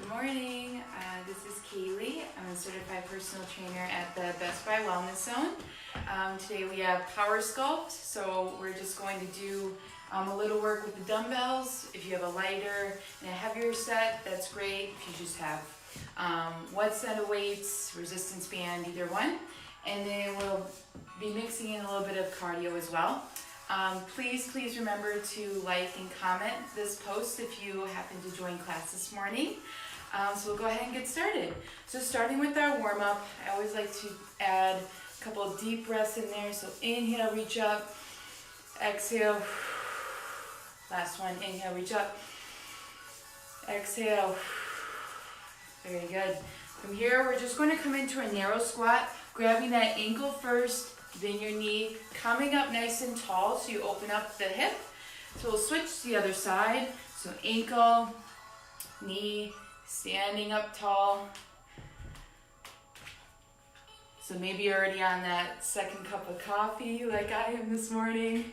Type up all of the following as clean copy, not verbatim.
Good morning, this is Kaylie. I'm a certified personal trainer at the Best Buy Wellness Zone. Today we have Power Sculpt, so we're just going to do a little work with the dumbbells. If you have a lighter and a heavier set, that's great. If you just have one set of weights, resistance band, either one. And then we'll be mixing in a little bit of cardio as well. Please remember to like and comment this post if you happen to join class this morning. So we'll go ahead and get started. So starting with our warm-up, I always like to add a couple of deep breaths in there. So inhale, reach up, exhale, last one, inhale, reach up, exhale, very good. From here, we're just going to come into a narrow squat, grabbing that ankle first, then your knee, coming up nice and tall so you open up the hip. So we'll switch to the other side. So ankle, knee, standing up tall. So maybe you're already on that second cup of coffee like I am this morning.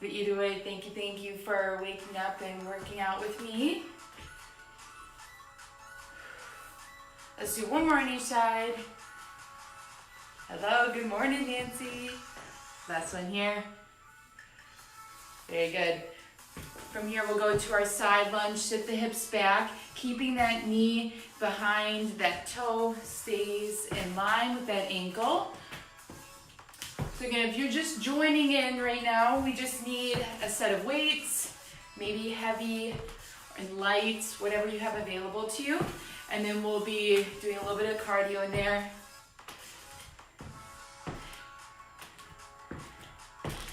But either way, thank you for waking up and working out with me. Let's do one more on each side. Hello, good morning, Nancy. Last one here. Very good. From here, we'll go to our side lunge, sit the hips back, keeping that knee behind, that toe stays in line with that ankle. So again, if you're just joining in right now, we just need a set of weights, maybe heavy and light, whatever you have available to you. And then we'll be doing a little bit of cardio in there.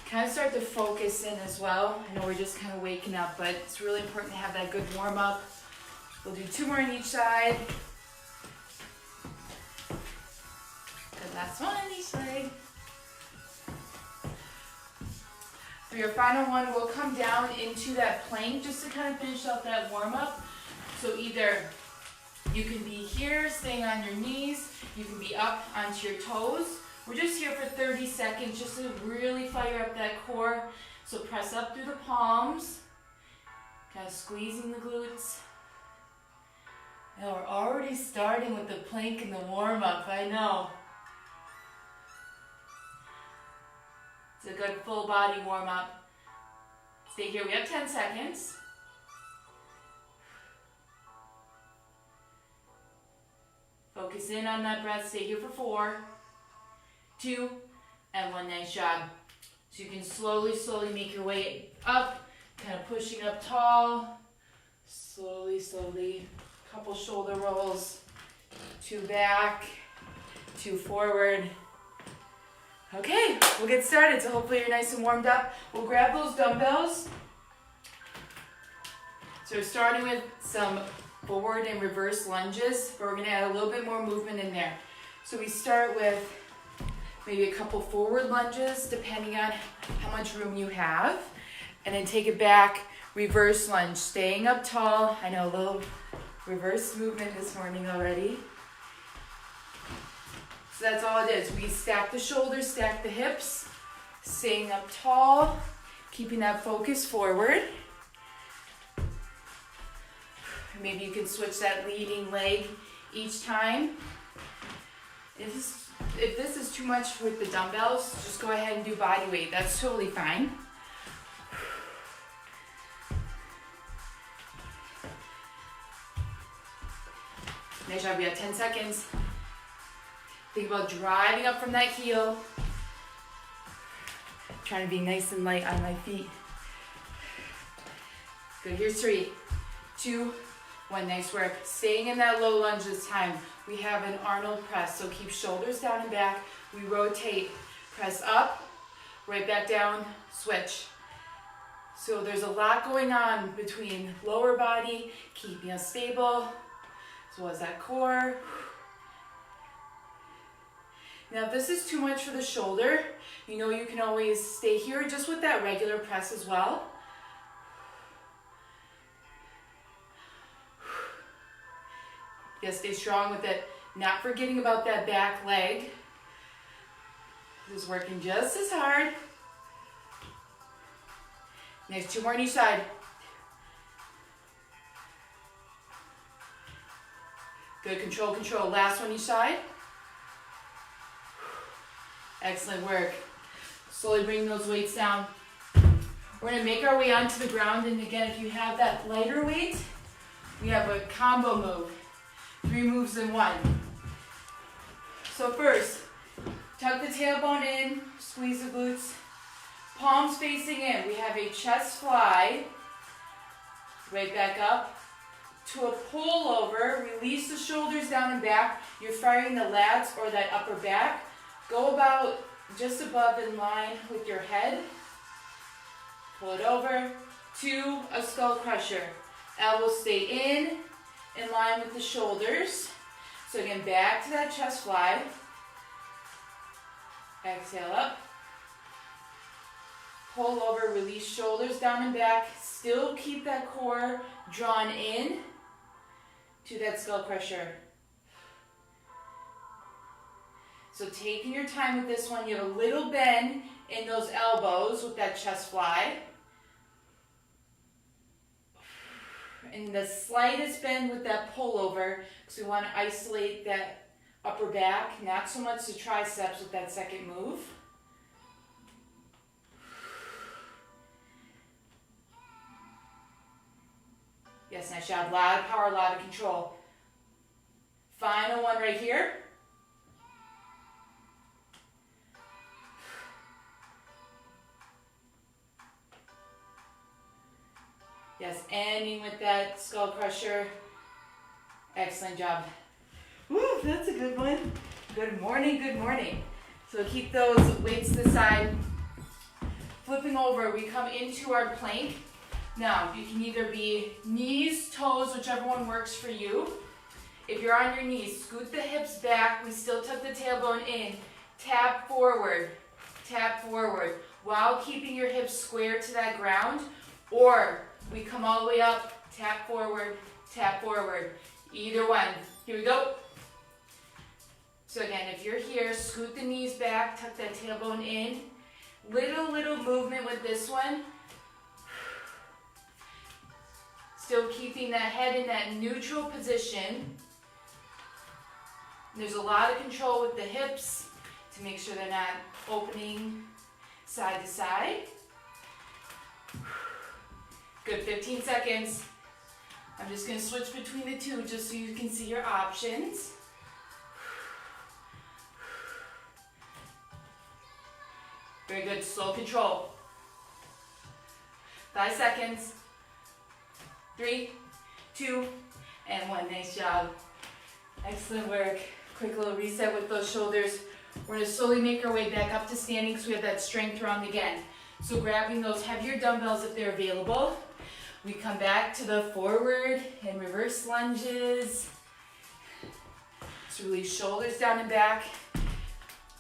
Kind of start to focus in as well. I know we're just kind of waking up, but it's really important to have that good warm up. We'll do two more on each side. Good, last one on each leg. For your final one, we'll come down into that plank just to kind of finish up that warm up. So either you can be here, staying on your knees, you can be up onto your toes. We're just here for 30 seconds just to really fire up that core. So press up through the palms, kind of squeezing the glutes. Now we're already starting with the plank and the warm up, I know. It's a good full body warm up. Stay here, we have 10 seconds. Focus in on that breath, stay here for 4, 2, and 1, nice job. So you can slowly make your way up, kind of pushing up tall, slowly, couple shoulder rolls, 2 back, 2 forward. Okay, we'll get started. So hopefully you're nice and warmed up. We'll grab those dumbbells. So we're starting with some forward and reverse lunges, but we're gonna add a little bit more movement in there. So we start with maybe a couple forward lunges, depending on how much room you have. And then take it back, reverse lunge, staying up tall. I know a little reverse movement this morning already. So that's all it is. We stack the shoulders, stack the hips, staying up tall, keeping that focus forward. Maybe you can switch that leading leg each time. If this is too much with the dumbbells, just go ahead and do body weight. That's totally fine. Nice job, we have 10 seconds. Think about driving up from that heel. Trying to be nice and light on my feet. Good, here's 3, 2, 1, nice work. Staying in that low lunge this time. We have an Arnold press, so keep shoulders down and back. We rotate, press up, right back down, switch. So there's a lot going on between lower body, keeping us stable, as well as that core. Now if this is too much for the shoulder, you know you can always stay here just with that regular press as well. Yes, stay strong with it. Not forgetting about that back leg. This is working just as hard. Next, 2 more on each side. Good, control, control. Last one each side. Excellent work. Slowly bring those weights down. We're gonna make our way onto the ground, and again, if you have that lighter weight, we have a combo move. 3 moves in 1. So first, tuck the tailbone in, squeeze the glutes, palms facing in. We have a chest fly, right back up, to a pull over, release the shoulders down and back. You're firing the lats or that upper back. Go about just above in line with your head. Pull it over to a skull crusher. Elbows stay in line with the shoulders. So again, back to that chest fly. Exhale up. Pull over, release shoulders down and back. Still keep that core drawn in to that skull crusher. So taking your time with this one, you have a little bend in those elbows with that chest fly. And the slightest bend with that pullover, because we want to isolate that upper back, not so much the triceps with that second move. Yes, nice job. A lot of power, a lot of control. Final one right here. Yes, ending with that skull crusher. Excellent job. Woo, that's a good one. Good morning, good morning. So keep those weights to the side. Flipping over, we come into our plank. Now, you can either be knees, toes, whichever one works for you. If you're on your knees, scoot the hips back. We still tuck the tailbone in. Tap forward while keeping your hips square to that ground. Or we come all the way up, tap forward, either one. Here we go. So again, if you're here, scoot the knees back, tuck that tailbone in. Little movement with this one. Still keeping that head in that neutral position. There's a lot of control with the hips to make sure they're not opening side to side. Good, 15 seconds. I'm just going to switch between the two just so you can see your options. Very good, slow control. 5 seconds. 3, 2, and 1. Nice job. Excellent work. Quick little reset with those shoulders. We're going to slowly make our way back up to standing so we have that strength round again. So grabbing those heavier dumbbells if they're available. We come back to the forward and reverse lunges. So release shoulders down and back.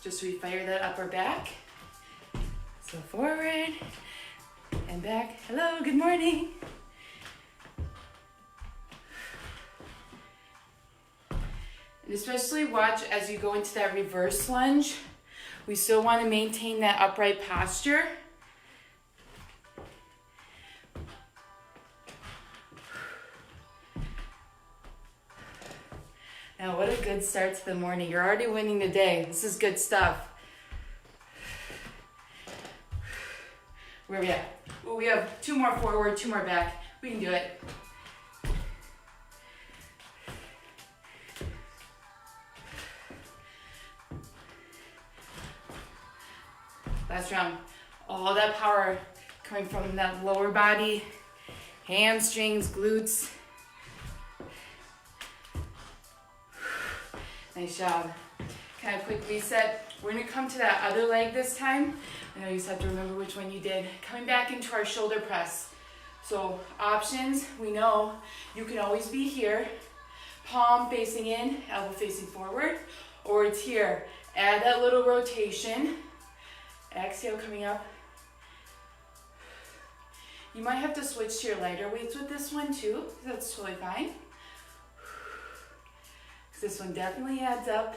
Just refire that upper back. So forward and back. Hello, good morning. And especially watch as you go into that reverse lunge. We still want to maintain that upright posture. Now, what a good start to the morning. You're already winning the day. This is good stuff. Where are we at? Ooh, we have 2 more forward, 2 more back. We can do it. Last round. All that power coming from that lower body, hamstrings, glutes. Nice job. Kind of quick reset. We're going to come to that other leg this time. I know you just have to remember which one you did. Coming back into our shoulder press. So options, we know you can always be here. Palm facing in, elbow facing forward. Or it's here. Add that little rotation. Exhale, coming up. You might have to switch to your lighter weights with this one too. That's totally fine. This one definitely adds up.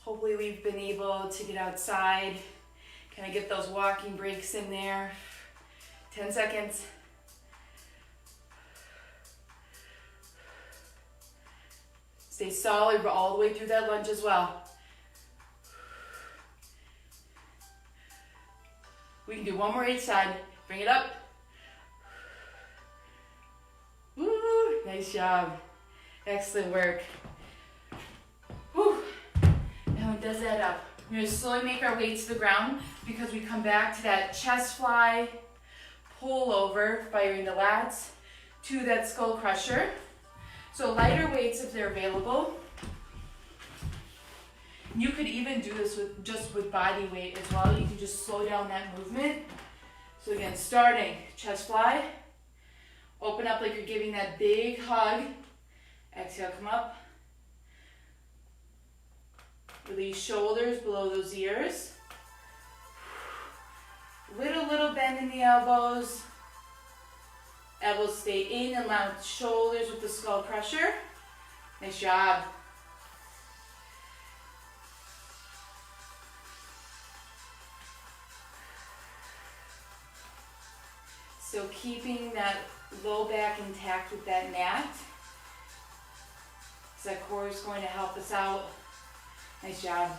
Hopefully we've been able to get outside, Kind of get those walking breaks in there. 10 seconds. Stay solid all the way through that lunge as well. We can do one more each side. Bring it up. Woo, nice job. Excellent work. Whew. Now it does that up. We're going to slowly make our way to the ground because we come back to that chest fly, pull over, firing the lats to that skull crusher. So lighter weights if they're available. You could even do this with body weight as well. You can just slow down that movement. So again, starting chest fly. Open up like you're giving that big hug. Exhale, come up. Release shoulders below those ears. Little bend in the elbows. Elbows stay in and lounge shoulders with the skull crusher. Nice job. So keeping that low back intact with that mat. So that core is going to help us out. Nice job.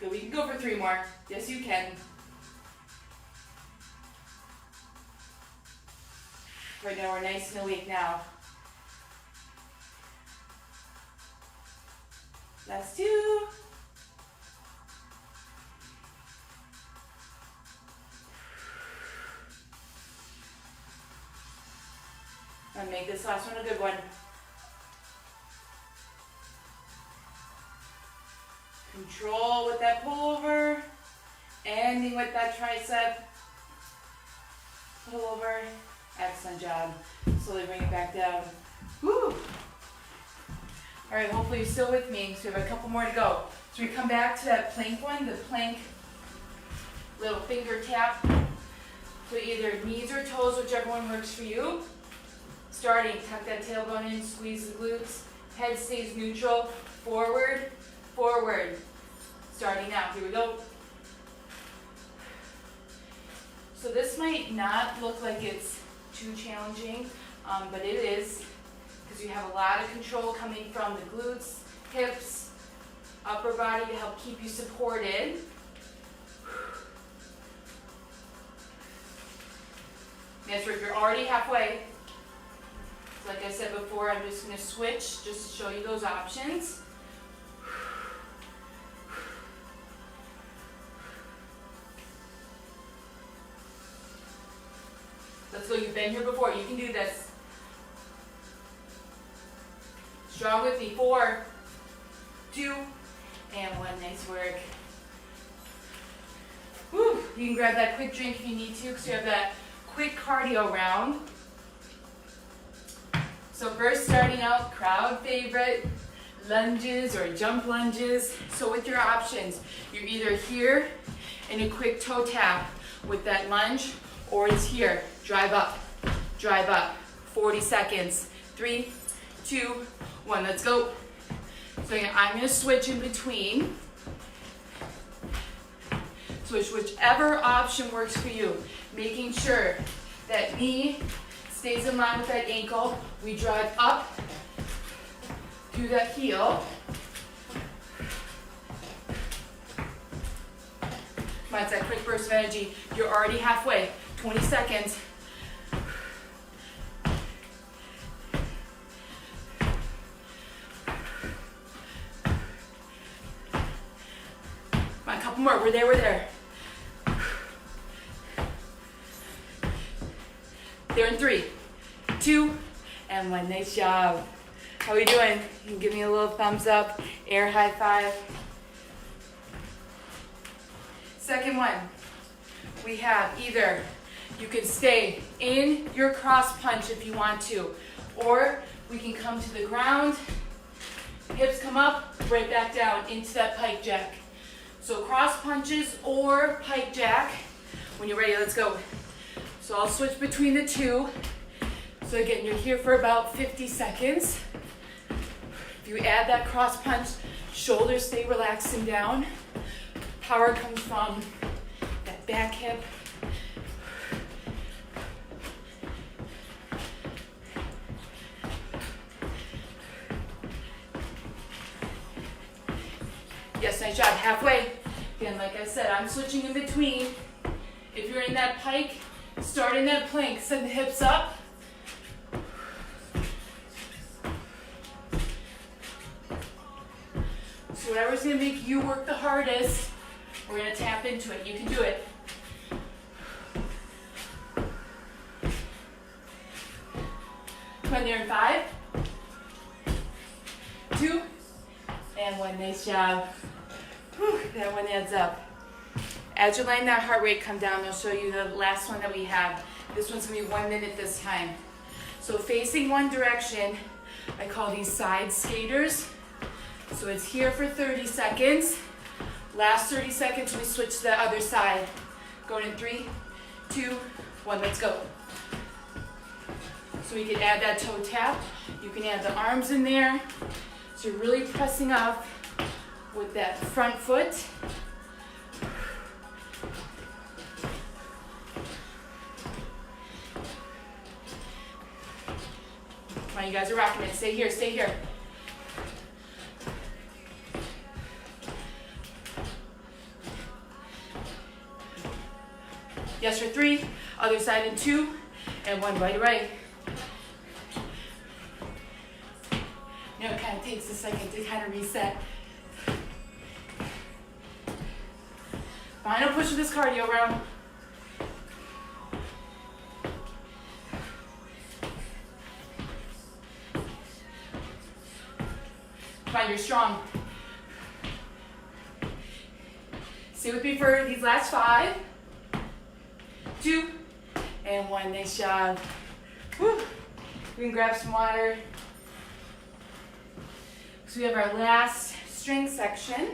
Good, we can go for 3 more. Yes, you can. Right now, we're nice and awake now. Last 2. And make this last one a good one. Control with that pullover, ending with that tricep. Pullover, excellent job. Slowly bring it back down. Woo! All right, hopefully you're still with me. So we have a couple more to go. So we come back to that plank one, the plank little finger tap. So either knees or toes, whichever one works for you. Starting, tuck that tailbone in, squeeze the glutes. Head stays neutral, forward, forward. Starting now, here we go. So this might not look like it's too challenging, but it is, because you have a lot of control coming from the glutes, hips, upper body to help keep you supported. That's right, you're already halfway. So like I said before, I'm just going to switch just to show you those options. Let's go, you've been here before, you can do this. Strong with me, 4, 2, and 1, nice work. Woo. You can grab that quick drink if you need to, because you have that quick cardio round. So first starting out, crowd favorite, lunges or jump lunges. So with your options, you're either here in a quick toe tap with that lunge, or it's here, drive up, 40 seconds, 3, 2, 1, let's go. So again, I'm gonna switch in between. Switch whichever option works for you, making sure that knee stays in line with that ankle. We drive up through that heel. Come on, it's that quick burst of energy. You're already halfway, 20 seconds. Come on, a couple more, we're there. There in 3, 2, and 1. Nice job. How are we doing? You can give me a little thumbs up, air high five. Second one, we have either you can stay in your cross punch if you want to, or we can come to the ground, hips come up, right back down into that pike jack. So cross punches or pike jack. When you're ready, let's go. So I'll switch between the two. So again, you're here for about 50 seconds. If you add that cross punch, shoulders stay relaxed and down. Power comes from that back hip. Yes, nice job. Halfway. Again, like I said, I'm switching in between. If you're in that pike, start in that plank. Send the hips up. So whatever's going to make you work the hardest, we're going to tap into it. You can do it. Come on there in 5, 2, and 1. Nice job. Whew, that one adds up. As you're letting that heart rate come down, I'll show you the last one that we have. This one's going to be 1 minute this time. So facing one direction, I call these side skaters. So it's here for 30 seconds. Last 30 seconds, we switch to the other side. Going in 3, 2, 1, let's go. So we can add that toe tap. You can add the arms in there. So you're really pressing up with that front foot. Come on, you guys are rocking it. Stay here, stay here. Yes for 3, other side in 2, and 1 right to right. You know, it kind of takes a second to kind of reset. Final push of this cardio round. Find you're strong. Stay with me for these last 5, 2, and 1. Nice job. Whew. We can grab some water. So we have our last strength section.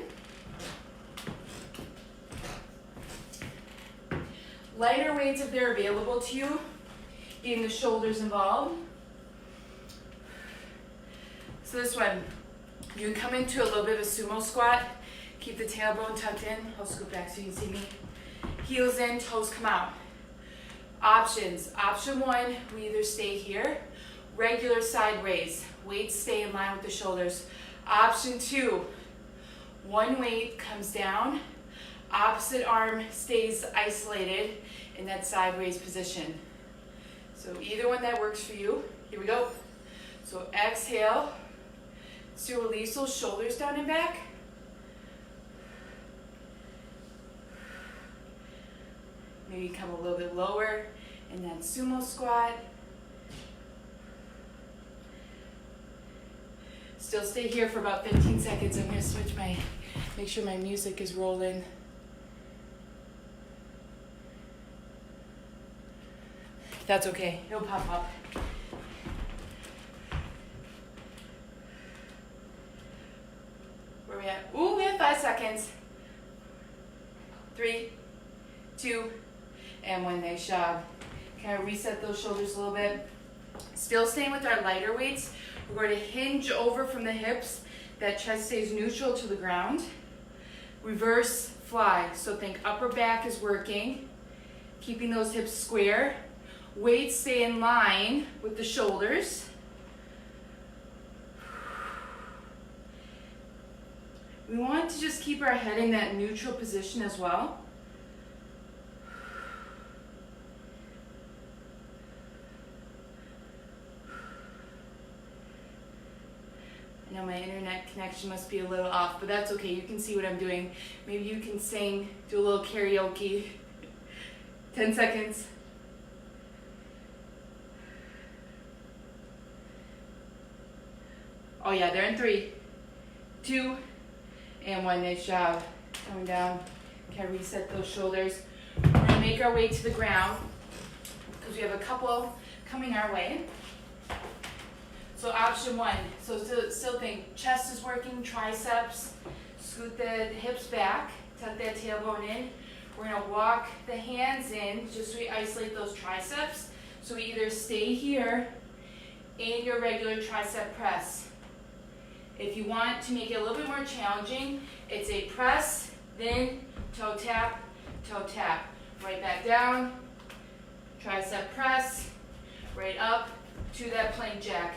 Lighter weights if they're available to you, getting the shoulders involved. So this one, you can come into a little bit of a sumo squat. Keep the tailbone tucked in. I'll scoot back so you can see me. Heels in, toes come out. Options. Option 1, we either stay here, regular side raise. Weights stay in line with the shoulders. Option 2, one weight comes down, opposite arm stays isolated in that side raise position. So either one that works for you. Here we go. So exhale. So release those shoulders down and back. Maybe come a little bit lower in that sumo squat. Still stay here for about 15 seconds. I'm going to switch make sure my music is rolling. That's okay, it'll pop up. Where are we at? Ooh, we have 5 seconds. 3, 2, and 1. Nice job. Kind of reset those shoulders a little bit. Still staying with our lighter weights. We're going to hinge over from the hips. That chest stays neutral to the ground. Reverse fly. So think upper back is working. Keeping those hips square. Weights stay in line with the shoulders. We want to just keep our head in that neutral position as well. I know my internet connection must be a little off, but that's okay. You can see what I'm doing. Maybe you can sing, do a little karaoke. 10 seconds. Oh yeah, they're in 3, 2, and 1. Nice job. Coming down. Okay, reset those shoulders. We're gonna make our way to the ground because we have a couple coming our way. So option 1, so still think chest is working, triceps, scoot the hips back, tuck that tailbone in. We're gonna walk the hands in just so we isolate those triceps. So we either stay here in your regular tricep press. If you want to make it a little bit more challenging, it's a press, then toe tap, right back down, tricep press, right up to that plank jack.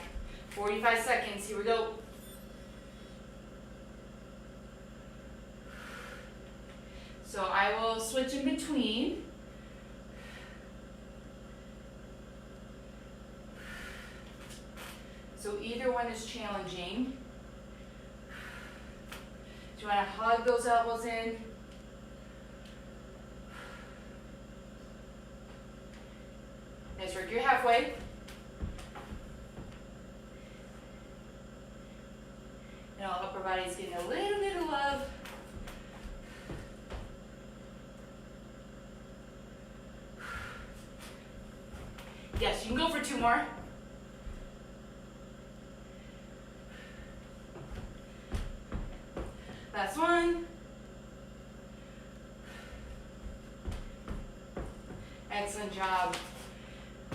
45 seconds, here we go. So I will switch in between. So either one is challenging. Do you want to hug those elbows in? Nice work, you're halfway. And our upper body's getting a little bit of love. Yes, you can go for 2 more. Last one. Excellent job.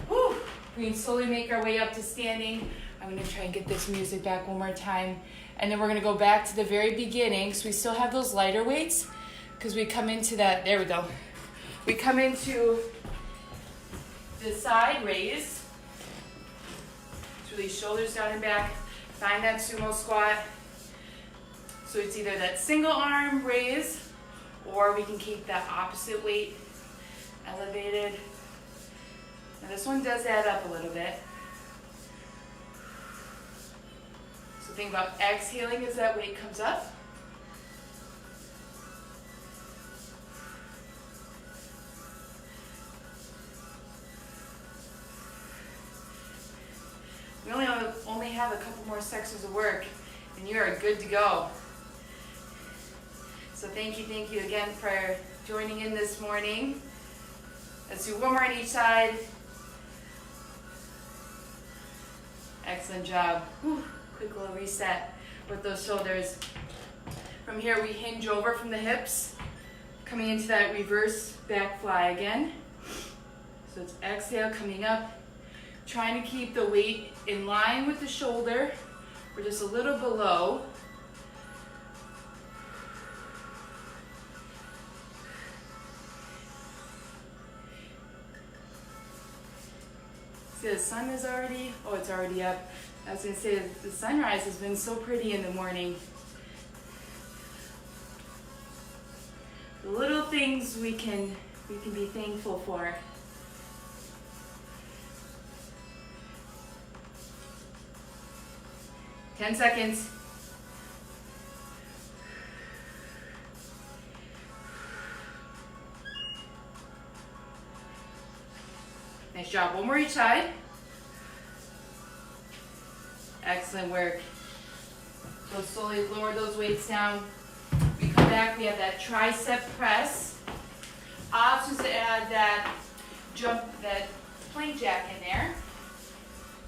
Whew. We can slowly make our way up to standing. I'm gonna try and get this music back one more time. And then we're gonna go back to the very beginning. So we still have those lighter weights because we come into that, there we go. We come into the side raise. So release shoulders down and back. Find that sumo squat. So it's either that single arm raise, or we can keep that opposite weight elevated. Now this one does add up a little bit. So think about exhaling as that weight comes up. We only have a couple more sections of work, and you are good to go. So thank you again for joining in this morning. Let's do one more on each side. Excellent job. Whew. Quick little reset with those shoulders. From here, we hinge over from the hips, coming into that reverse back fly again. So it's exhale, coming up, trying to keep the weight in line with the shoulder, or just a little below. See, the sun is already, oh, it's already up. I was gonna say, the sunrise has been so pretty in the morning. The little things we can be thankful for. Ten seconds. Nice job. One more each side. Excellent work. So slowly lower those weights down. We come back, we have that tricep press. Options to add that plank jack in there.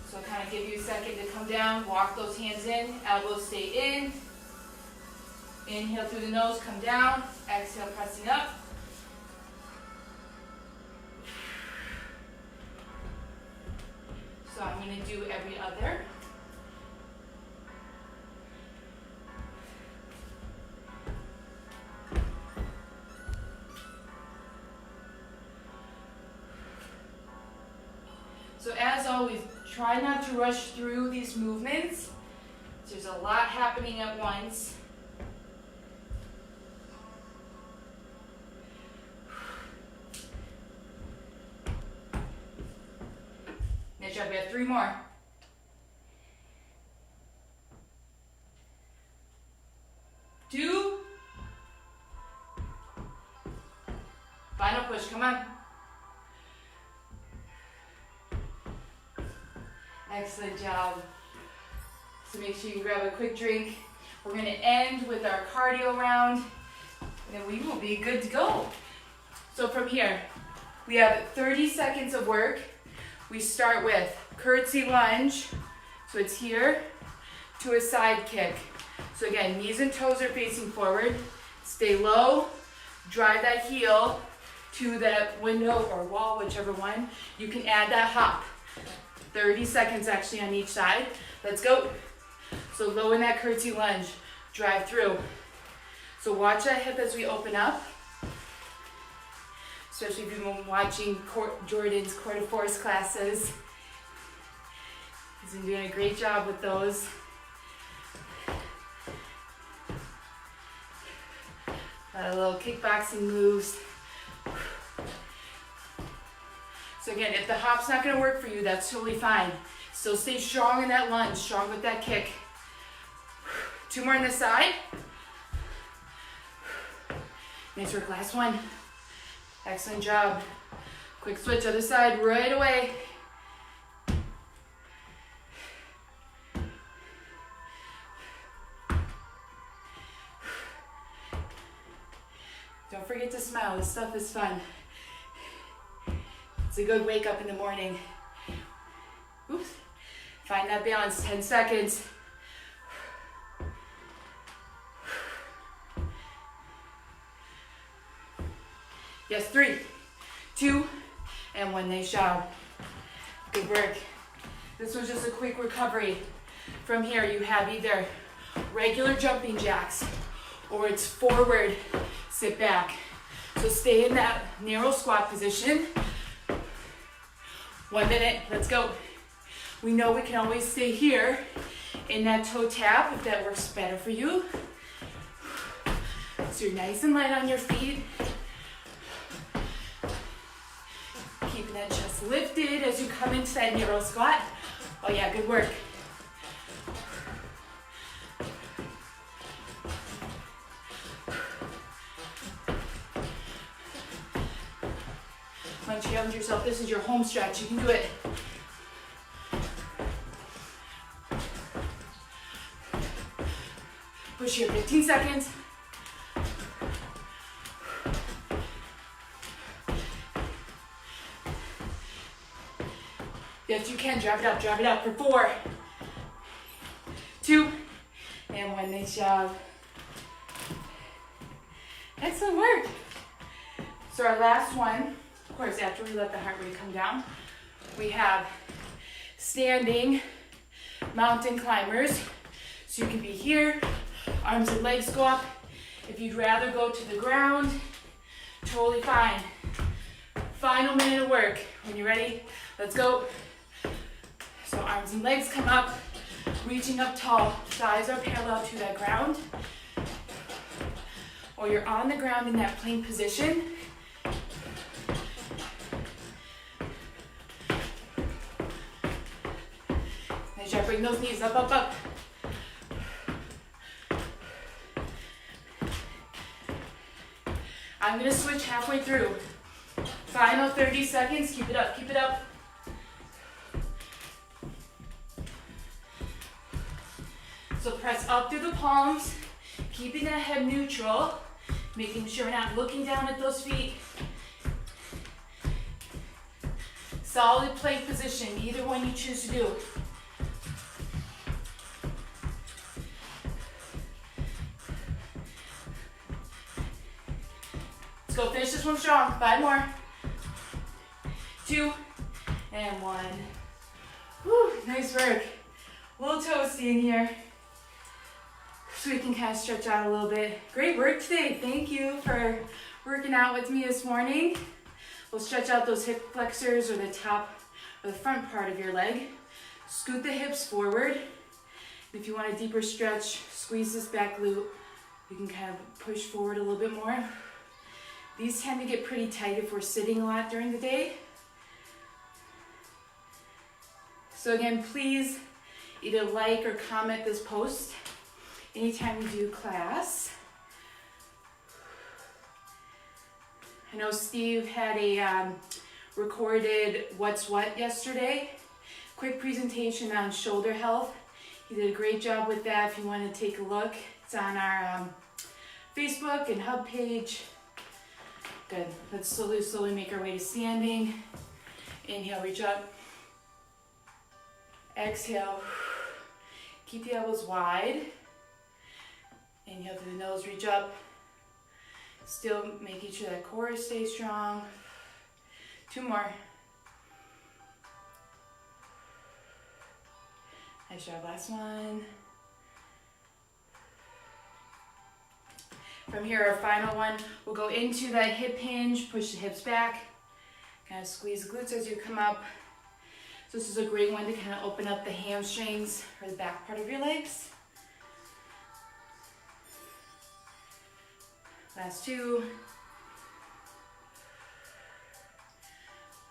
So kind of give you a second to come down, walk those hands in, elbows stay in. Inhale through the nose, come down. Exhale, pressing up. So I'm going to do every other. So as always, try not to rush through these movements. There's a lot happening at once. Nice job, we have 3 more. Two. Final push, come on. Excellent job. So make sure you grab a quick drink. We're going to end with our cardio round, and then we will be good to go. So from here, we have 30 seconds of work. We start with curtsy lunge. So it's here to a side kick. So again, knees and toes are facing forward. Stay low. Drive that heel to that window or wall, whichever one. You can add that hop. 30 seconds actually on each side. Let's go. So low in that curtsy lunge, drive through. So watch that hip as we open up. Especially if you've been watching Jordan's Core de Force classes. He's been doing a great job with those. A lot of little kickboxing moves. So again, if the hop's not gonna work for you, that's totally fine. Still stay strong in that lunge, strong with that kick. 2 more on this side. Nice work, last one. Excellent job. Quick switch, other side right away. Don't forget to smile, this stuff is fun. It's a good wake up in the morning. Oops. Find that balance, 10 seconds. Yes, 3, 2, and 1, nice job. Good work. This was just a quick recovery. From here, you have either regular jumping jacks or it's forward, sit back. So stay in that narrow squat position. 1 minute, let's go. We know we can always stay here in that toe tap if that works better for you. So you're nice and light on your feet. Keeping that chest lifted as you come into that narrow squat. Oh yeah, good work. Don't challenge yourself. This is your home stretch. You can do it. Push here, 15 seconds. Yes, you can. Drive it up for 4, 2, and 1. Nice job. Excellent work. So our last one, of course, after we let the heart rate come down, we have standing mountain climbers. So you can be here, arms and legs go up. If you'd rather go to the ground, totally fine. Final minute of work. When you're ready, let's go. So arms and legs come up, reaching up tall, thighs are parallel to that ground. Or you're on the ground in that plank position. Nice job, bring those knees up, up, up. I'm gonna switch halfway through. Final 30 seconds, keep it up, keep it up. So press up through the palms, keeping that head neutral, making sure we're not looking down at those feet. Solid plank position, either one you choose to do. Let's go, finish this one strong. 5 more. 2, and 1. Whew, nice work. A little toasty in here. So we can kind of stretch out a little bit. Great work today. Thank you for working out with me this morning. We'll stretch out those hip flexors or the top or the front part of your leg. Scoot the hips forward. If you want a deeper stretch, squeeze this back glute. You can kind of push forward a little bit more. These tend to get pretty tight if we're sitting a lot during the day. So again, please either like or comment this post anytime you do class. I know Steve had a recorded what's what yesterday. Quick presentation on shoulder health. He did a great job with that. If you want to take a look, it's on our Facebook and Hub page. Good. Let's slowly make our way to standing. Inhale, reach up. Exhale. Keep the elbows wide. Inhale through the nose, reach up. Still making sure that core stays strong. 2 more. Nice job, last one. From here, our final one, we'll go into that hip hinge, push the hips back, kind of squeeze the glutes as you come up. So this is a great one to kind of open up the hamstrings or the back part of your legs. Last two.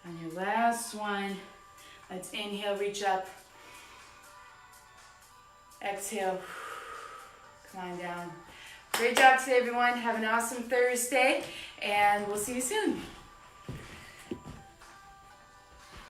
On your last one, let's inhale, reach up. Exhale, come on down. Great job today, everyone. Have an awesome Thursday, and we'll see you soon.